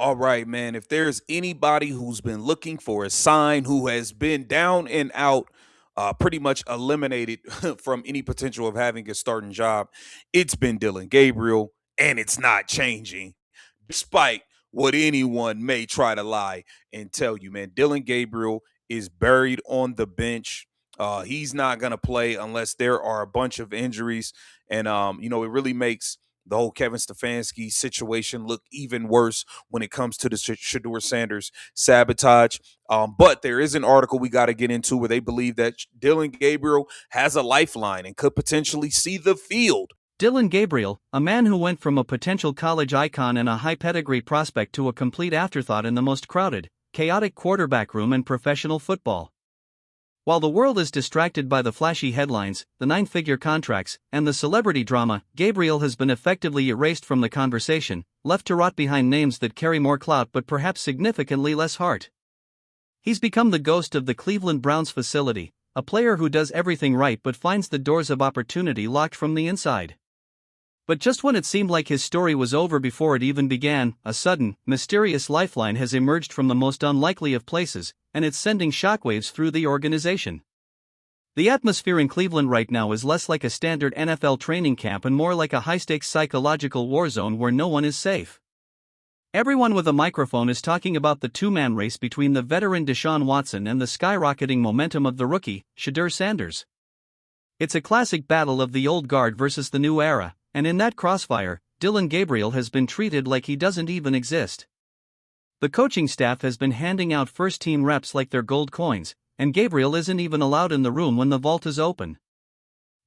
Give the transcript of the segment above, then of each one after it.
All right, man. If there's anybody who's been looking for a sign, who has been down and out, pretty much eliminated from any potential of having a starting job, it's been Dillon Gabriel, and it's not changing, despite what anyone may try to lie and tell you, man. Dillon Gabriel is buried on the bench. He's not going to play unless there are a bunch of injuries. And, it really makes the whole Kevin Stefanski situation look even worse when it comes to the Shedeur Sanders sabotage. But there is an article we got to get into where they believe that Dillon Gabriel has a lifeline and could potentially see the field. Dillon Gabriel, a man who went from a potential college icon and a high pedigree prospect to a complete afterthought in the most crowded, chaotic quarterback room in professional football. While the world is distracted by the flashy headlines, the nine-figure contracts, and the celebrity drama, Gabriel has been effectively erased from the conversation, left to rot behind names that carry more clout but perhaps significantly less heart. He's become the ghost of the Cleveland Browns facility, a player who does everything right but finds the doors of opportunity locked from the inside. But just when it seemed like his story was over before it even began, a sudden, mysterious lifeline has emerged from the most unlikely of places, and it's sending shockwaves through the organization. The atmosphere in Cleveland right now is less like a standard NFL training camp and more like a high-stakes psychological war zone where no one is safe. Everyone with a microphone is talking about the two-man race between the veteran Deshaun Watson and the skyrocketing momentum of the rookie, Shedeur Sanders. It's a classic battle of the old guard versus the new era, and in that crossfire, Dillon Gabriel has been treated like he doesn't even exist. The coaching staff has been handing out first-team reps like they're gold coins, and Gabriel isn't even allowed in the room when the vault is open.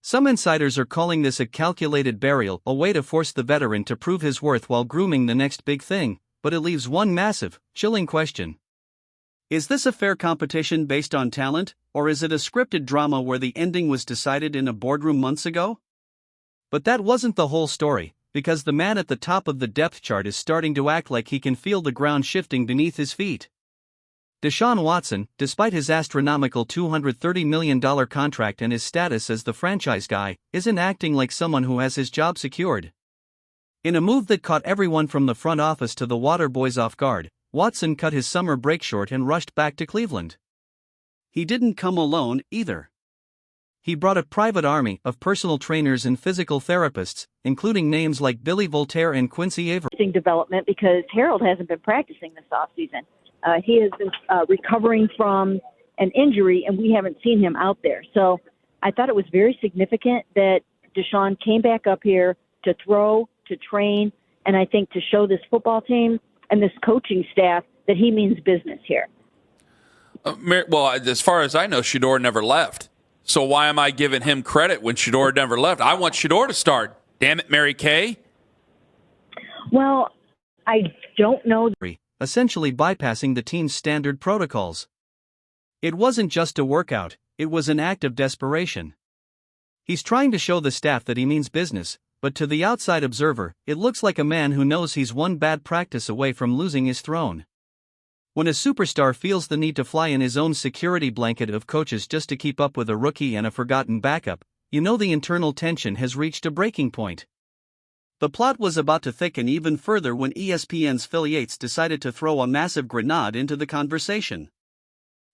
Some insiders are calling this a calculated burial, a way to force the veteran to prove his worth while grooming the next big thing, but it leaves one massive, chilling question. Is this a fair competition based on talent, or is it a scripted drama where the ending was decided in a boardroom months ago? But that wasn't the whole story, because the man at the top of the depth chart is starting to act like he can feel the ground shifting beneath his feet. Deshaun Watson, despite his astronomical $230 million contract and his status as the franchise guy, isn't acting like someone who has his job secured. In a move that caught everyone from the front office to the water boys off guard, Watson cut his summer break short and rushed back to Cleveland. He didn't come alone, either. He brought a private army of personal trainers and physical therapists, including names like Billy Voltaire and Quincy Avery. Development because Harold hasn't been practicing this offseason. He has been recovering from an injury, and we haven't seen him out there. So I thought it was very significant that Deshaun came back up here to throw, to train, and I think to show this football team and this coaching staff that he means business here. Well, as far as I know, Shedeur never left. So why am I giving him credit when Shedeur never left? I want Shedeur to start. Damn it, Mary Kay. Well, I don't know. Essentially bypassing the team's standard protocols. It wasn't just a workout, it was an act of desperation. He's trying to show the staff that he means business, but to the outside observer, it looks like a man who knows he's one bad practice away from losing his throne. When a superstar feels the need to fly in his own security blanket of coaches just to keep up with a rookie and a forgotten backup, you know the internal tension has reached a breaking point. The plot was about to thicken even further when ESPN's Phil Yates decided to throw a massive grenade into the conversation.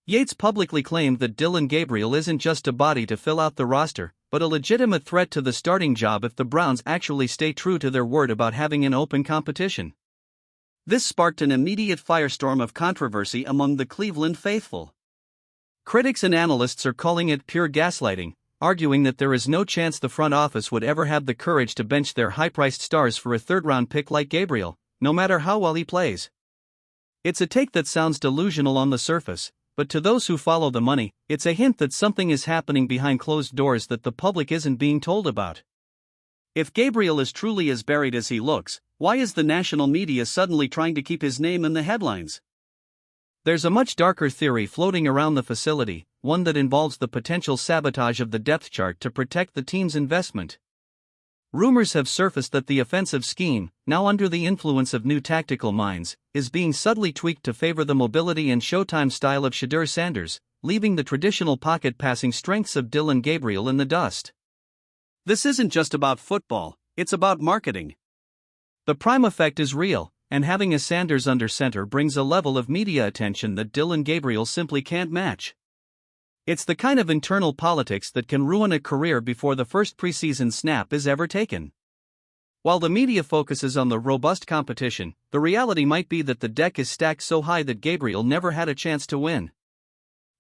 Yates publicly claimed that Dillon Gabriel isn't just a body to fill out the roster, but a legitimate threat to the starting job if the Browns actually stay true to their word about having an open competition. This sparked an immediate firestorm of controversy among the Cleveland faithful. Critics and analysts are calling it pure gaslighting, arguing that there is no chance the front office would ever have the courage to bench their high-priced stars for a third-round pick like Gabriel, no matter how well he plays. It's a take that sounds delusional on the surface, but to those who follow the money, it's a hint that something is happening behind closed doors that the public isn't being told about. If Gabriel is truly as buried as he looks, why is the national media suddenly trying to keep his name in the headlines? There's a much darker theory floating around the facility, one that involves the potential sabotage of the depth chart to protect the team's investment. Rumors have surfaced that the offensive scheme, now under the influence of new tactical minds, is being subtly tweaked to favor the mobility and showtime style of Shedeur Sanders, leaving the traditional pocket-passing strengths of Dillon Gabriel in the dust. This isn't just about football, it's about marketing. The prime effect is real, and having a Sanders under center brings a level of media attention that Dillon Gabriel simply can't match. It's the kind of internal politics that can ruin a career before the first preseason snap is ever taken. While the media focuses on the robust competition, the reality might be that the deck is stacked so high that Gabriel never had a chance to win.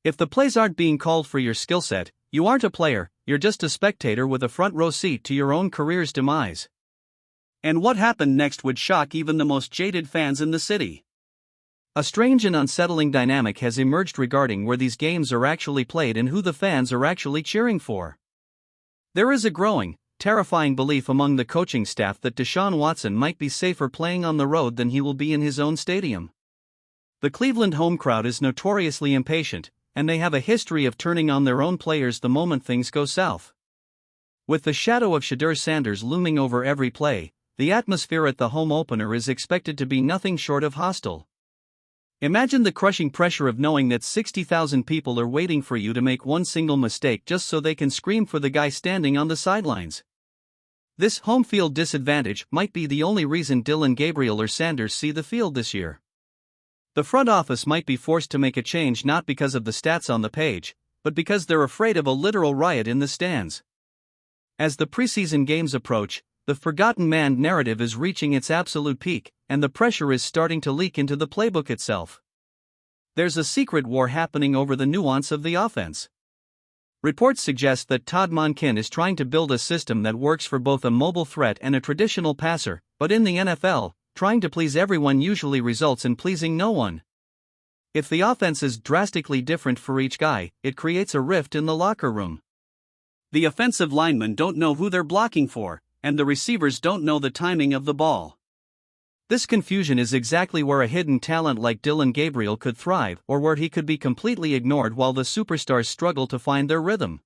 If the plays aren't being called for your skill set, you aren't a player, you're just a spectator with a front row seat to your own career's demise. And what happened next would shock even the most jaded fans in the city. A strange and unsettling dynamic has emerged regarding where these games are actually played and who the fans are actually cheering for. There is a growing, terrifying belief among the coaching staff that Deshaun Watson might be safer playing on the road than he will be in his own stadium. The Cleveland home crowd is notoriously impatient, and they have a history of turning on their own players the moment things go south. With the shadow of Shedeur Sanders looming over every play, the atmosphere at the home opener is expected to be nothing short of hostile. Imagine the crushing pressure of knowing that 60,000 people are waiting for you to make one single mistake just so they can scream for the guy standing on the sidelines. This home field disadvantage might be the only reason Dillon Gabriel or Sanders see the field this year. The front office might be forced to make a change not because of the stats on the page, but because they're afraid of a literal riot in the stands. As the preseason games approach, the forgotten man narrative is reaching its absolute peak, and the pressure is starting to leak into the playbook itself. There's a secret war happening over the nuance of the offense. Reports suggest that Todd Monken is trying to build a system that works for both a mobile threat and a traditional passer, but in the NFL, trying to please everyone usually results in pleasing no one. If the offense is drastically different for each guy, it creates a rift in the locker room. The offensive linemen don't know who they're blocking for, and the receivers don't know the timing of the ball. This confusion is exactly where a hidden talent like Dillon Gabriel could thrive, or where he could be completely ignored while the superstars struggle to find their rhythm.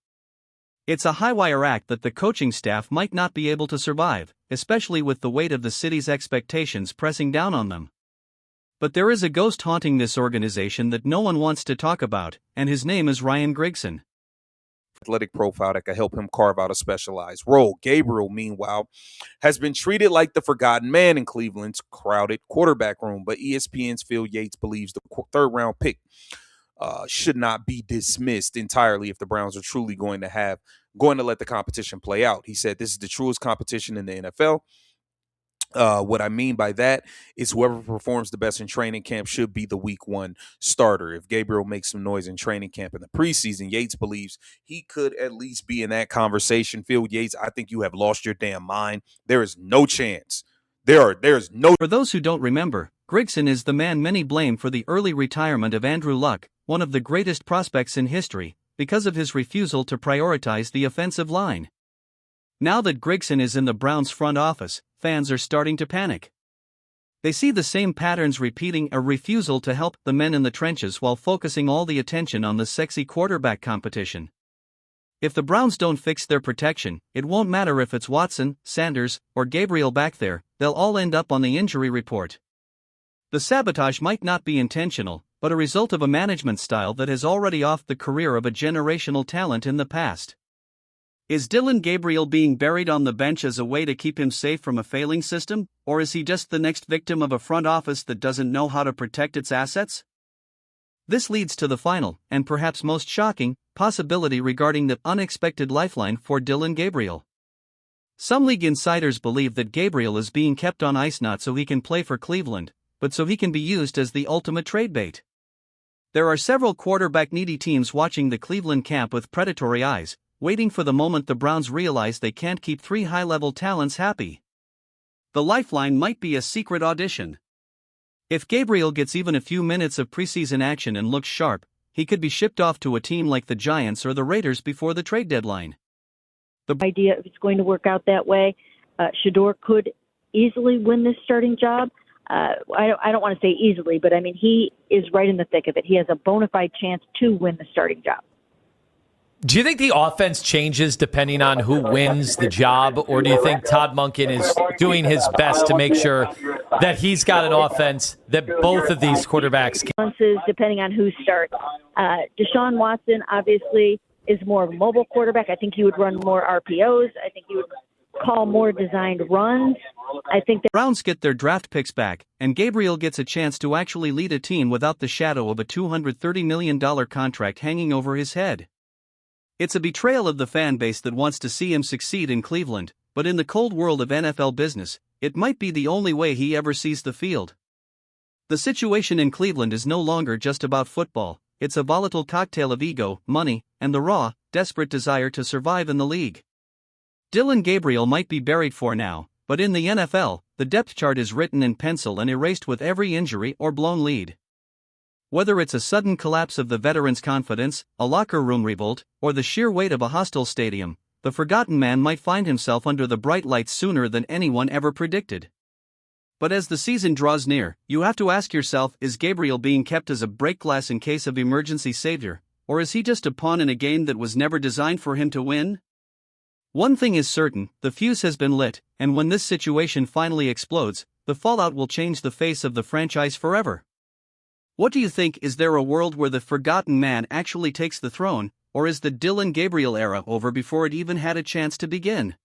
It's a high-wire act that the coaching staff might not be able to survive, especially with the weight of the city's expectations pressing down on them. But there is a ghost haunting this organization that no one wants to talk about, and his name is Ryan Grigson. Athletic profile that could help him carve out a specialized role. Gabriel, meanwhile, has been treated like the forgotten man in Cleveland's crowded quarterback room, but ESPN's Phil Yates believes the third-round pick should not be dismissed entirely if the Browns are truly going to let the competition play out. He said this is the truest competition in the NFL. What I mean by that is whoever performs the best in training camp should be the week one starter. If Gabriel makes some noise in training camp in the preseason, Yates believes he could at least be in that conversation. Phil Yates, I think you have lost your damn mind. There is no chance. There's no. For those who don't remember, Grigson is the man many blame for the early retirement of Andrew Luck, one of the greatest prospects in history, because of his refusal to prioritize the offensive line. Now that Grigson is in the Browns' front office, fans are starting to panic. They see the same patterns repeating: a refusal to help the men in the trenches while focusing all the attention on the sexy quarterback competition. If the Browns don't fix their protection, it won't matter if it's Watson, Sanders, or Gabriel back there, they'll all end up on the injury report. The sabotage might not be intentional, but a result of a management style that has already offed the career of a generational talent in the past. Is Dillon Gabriel being buried on the bench as a way to keep him safe from a failing system, or is he just the next victim of a front office that doesn't know how to protect its assets? This leads to the final, and perhaps most shocking, possibility regarding the unexpected lifeline for Dillon Gabriel. Some league insiders believe that Gabriel is being kept on ice not so he can play for Cleveland, but so he can be used as the ultimate trade bait. There are several quarterback-needy teams watching the Cleveland camp with predatory eyes, waiting for the moment the Browns realize they can't keep three high-level talents happy. The lifeline might be a secret audition. If Gabriel gets even a few minutes of preseason action and looks sharp, he could be shipped off to a team like the Giants or the Raiders before the trade deadline. The idea, if it's going to work out that way, Shedeur could easily win this starting job. I don't want to say easily, but I mean, he is right in the thick of it. He has a bona fide chance to win the starting job. Do you think the offense changes depending on who wins the job, or do you think Todd Monken is doing his best to make sure that he's got an offense that both of these quarterbacks can? Depending on who starts. Deshaun Watson obviously is more of a mobile quarterback. I think he would run more RPOs. I think he would call more designed runs. I think that Browns get their draft picks back, and Gabriel gets a chance to actually lead a team without the shadow of a $230 million contract hanging over his head. It's a betrayal of the fan base that wants to see him succeed in Cleveland, but in the cold world of NFL business, it might be the only way he ever sees the field. The situation in Cleveland is no longer just about football, it's a volatile cocktail of ego, money, and the raw, desperate desire to survive in the league. Dillon Gabriel might be buried for now, but in the NFL, the depth chart is written in pencil and erased with every injury or blown lead. Whether it's a sudden collapse of the veterans' confidence, a locker room revolt, or the sheer weight of a hostile stadium, the forgotten man might find himself under the bright lights sooner than anyone ever predicted. But as the season draws near, you have to ask yourself, is Gabriel being kept as a break glass in case of emergency savior, or is he just a pawn in a game that was never designed for him to win? One thing is certain, the fuse has been lit, and when this situation finally explodes, the fallout will change the face of the franchise forever. What do you think? Is there a world where the forgotten man actually takes the throne, or is the Dillon Gabriel era over before it even had a chance to begin?